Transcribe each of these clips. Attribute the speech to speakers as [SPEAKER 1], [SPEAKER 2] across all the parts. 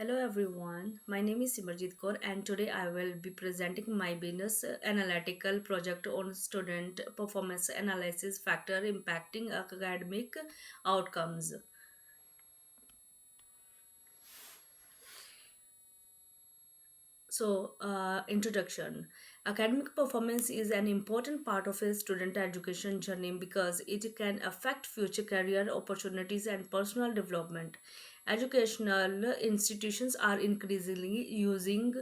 [SPEAKER 1] Hello everyone, my name is Simarjit Kaur and today I will be presenting my business analytical project on student performance analysis factor impacting academic outcomes. Introduction. Academic performance is an important part of a student education journey because it can affect future career opportunities and personal development. Educational institutions are increasingly using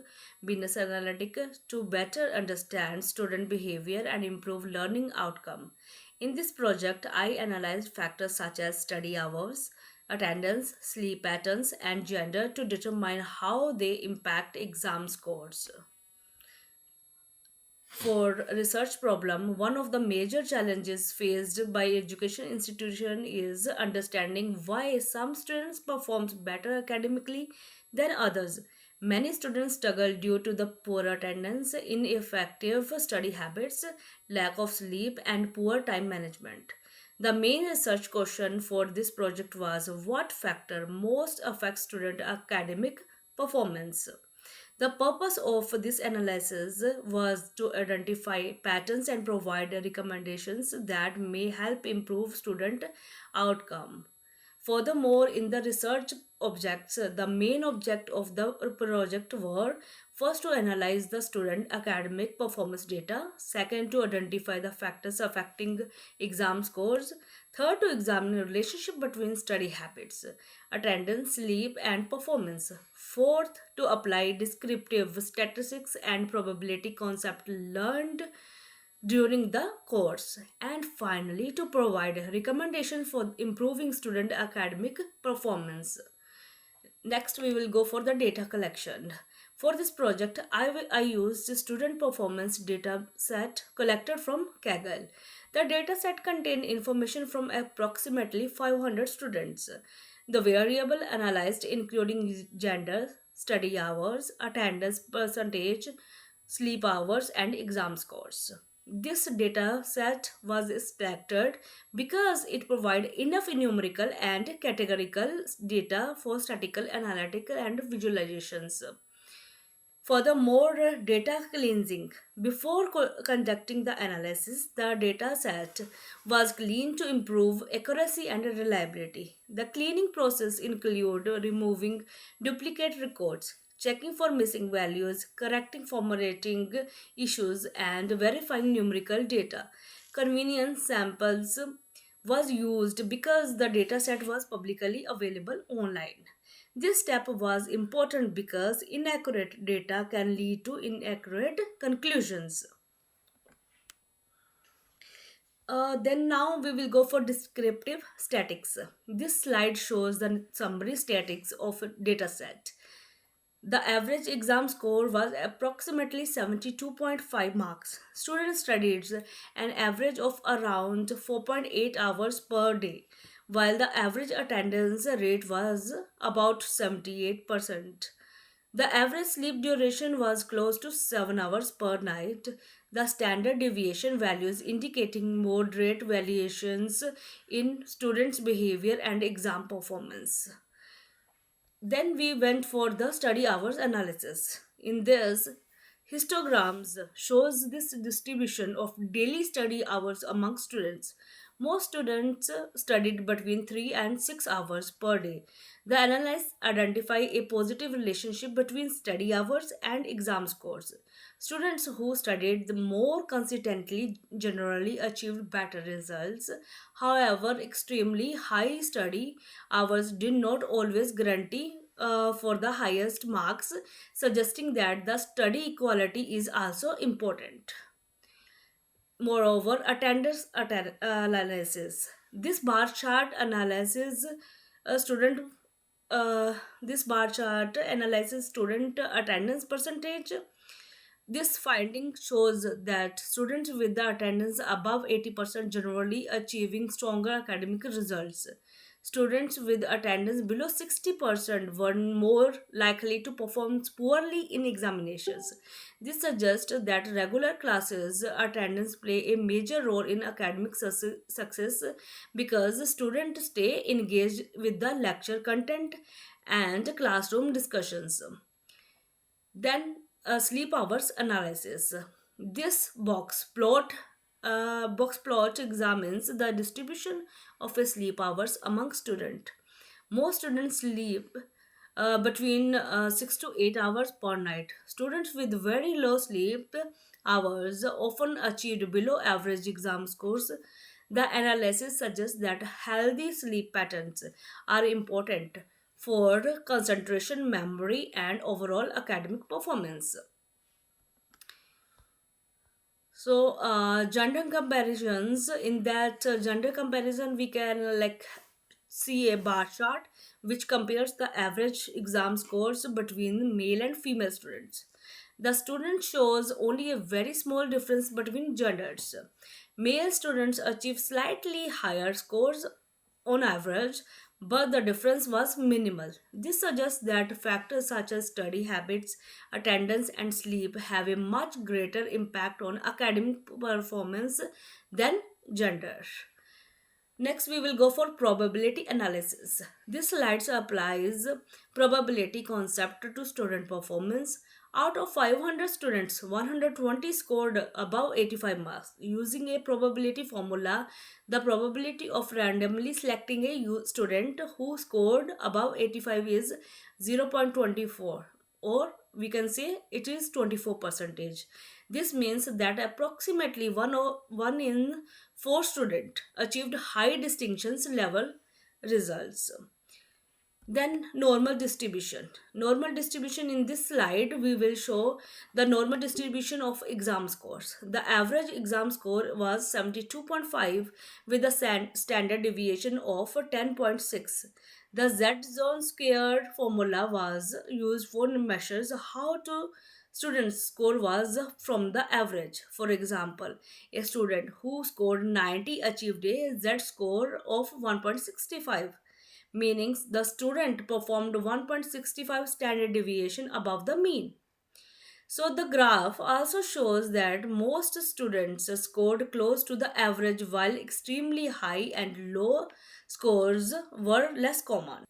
[SPEAKER 1] business analytics to better understand student behavior and improve learning outcome. In this project, I analyzed factors such as study hours, attendance, sleep patterns, and gender to determine how they impact exam scores. For research problem, one of the major challenges faced by education institution is understanding why some students perform better academically than others. Many students struggle due to the poor attendance, ineffective study habits, lack of sleep, and poor time management. The main research question for this project was what factor most affects student academic performance. The purpose of this analysis was to identify patterns and provide recommendations that may help improve student outcome. Furthermore, in the research objects, the main object of the project were first to analyze the student academic performance data, second to identify the factors affecting exam scores, third to examine the relationship between study habits, attendance, sleep, and performance, fourth to apply descriptive statistics and probability concept learned during the course, and finally to provide recommendations for improving student academic performance. Next, we will go for the data collection. For this project, I used student performance data set collected from Kaggle. The data set contained information from approximately 500 students. The variable analyzed including gender, study hours, attendance percentage, sleep hours, and exam scores. This data set was selected because it provides enough numerical and categorical data for statistical, analytical, and visualizations. Furthermore, data cleansing. Before conducting the analysis, the data set was cleaned to improve accuracy and reliability. The cleaning process included removing duplicate records, checking for missing values, correcting formatting issues, and verifying numerical data. Convenience samples was used because the dataset was publicly available online. This step was important because inaccurate data can lead to inaccurate conclusions. Then now we will go for descriptive statics. This slide shows the summary statics of a dataset. The average exam score was approximately 72.5 marks. Students studied an average of around 4.8 hours per day, while the average attendance rate was about 78%. The average sleep duration was close to 7 hours per night. The standard deviation values indicating moderate variations in students' behavior and exam performance. Then we went for the study hours analysis. In this, histograms shows this distribution of daily study hours among students. Most students studied between 3 and 6 hours per day. The analysts identify a positive relationship between study hours and exam scores. Students who studied the more consistently generally achieved better results. However, extremely high study hours did not always guarantee for the highest marks, suggesting that the study quality is also important. Moreover, analysis. This bar chart analyzes a student. This bar chart analyzes student attendance percentage. This finding shows that students with the attendance above 80% generally achieving stronger academic results. Students with attendance below 60% were more likely to perform poorly in examinations. This suggests that regular classes attendance play a major role in academic success because students stay engaged with the lecture content and classroom discussions. Then sleep hours analysis. This box plot examines the distribution of sleep hours among students. Most students sleep between 6 to 8 hours per night. Students with very low sleep hours often achieved below average exam scores. The analysis suggests that healthy sleep patterns are important for concentration, memory, and overall academic performance. So, gender comparisons, in that gender comparison, we can see a bar chart which compares the average exam scores between male and female students. The student shows only a very small difference between genders. Male students achieve slightly higher scores on average, but the difference was minimal. This suggests that factors such as study habits, attendance, and sleep have a much greater impact on academic performance than gender. Next, we will go for probability analysis. This slide applies probability concept to student performance. Out of 500 students, 120 scored above 85 marks. Using a probability formula, the probability of randomly selecting a student who scored above 85 is 0.24, or we can say it is 24 percentage. This means that approximately 1 in 4 students achieved high distinctions level results. Then normal distribution. Normal distribution, in this slide we will show the normal distribution of exam scores. The average exam score was 72.5 with a standard deviation of 10.6. The Z zone squared formula was used for measures how to students score was from the average. For example, a student who scored 90 achieved a Z score of 1.65, meaning the student performed 1.65 standard deviation above the mean. So the graph also shows that most students scored close to the average while extremely high and low scores were less common.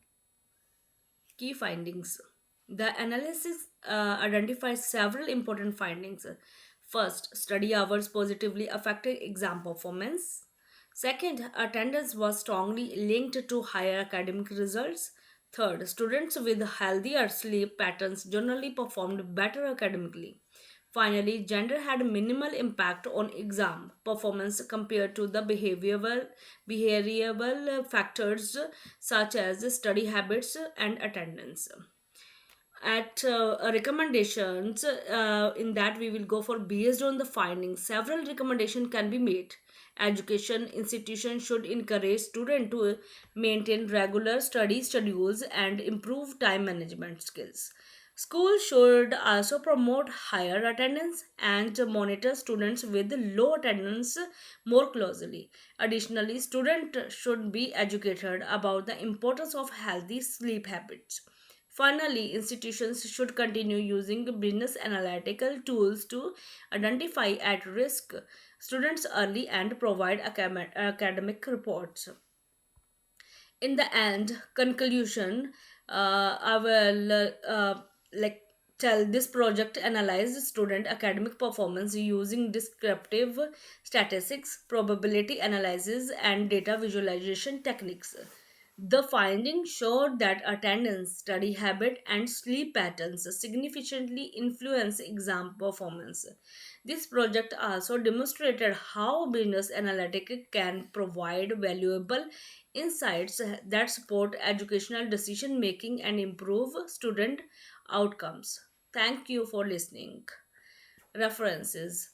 [SPEAKER 1] Key findings. The analysis identifies several important findings. First, study hours positively affected exam performance. Second, attendance was strongly linked to higher academic results. Third, students with healthier sleep patterns generally performed better academically. Finally, gender had minimal impact on exam performance compared to the behavioral factors such as study habits and attendance. At recommendations, in that we will go for based on the findings. Several recommendations can be made. Education institutions should encourage students to maintain regular study schedules and improve time management skills. Schools should also promote higher attendance and monitor students with low attendance more closely. Additionally, students should be educated about the importance of healthy sleep habits. Finally, institutions should continue using business analytical tools to identify at risk students early and provide academic reports. In the end, conclusion, I will like tell this project analyzed student academic performance using descriptive statistics, probability analysis, and data visualization techniques. The findings showed that attendance, study habit, and sleep patterns significantly influence exam performance. This project also demonstrated how business analytics can provide valuable insights that support educational decision making and improve student outcomes. Thank you for listening. References.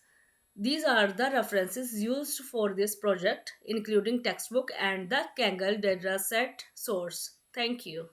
[SPEAKER 1] These are the references used for this project, including textbook and the Kaggle dataset source. Thank you.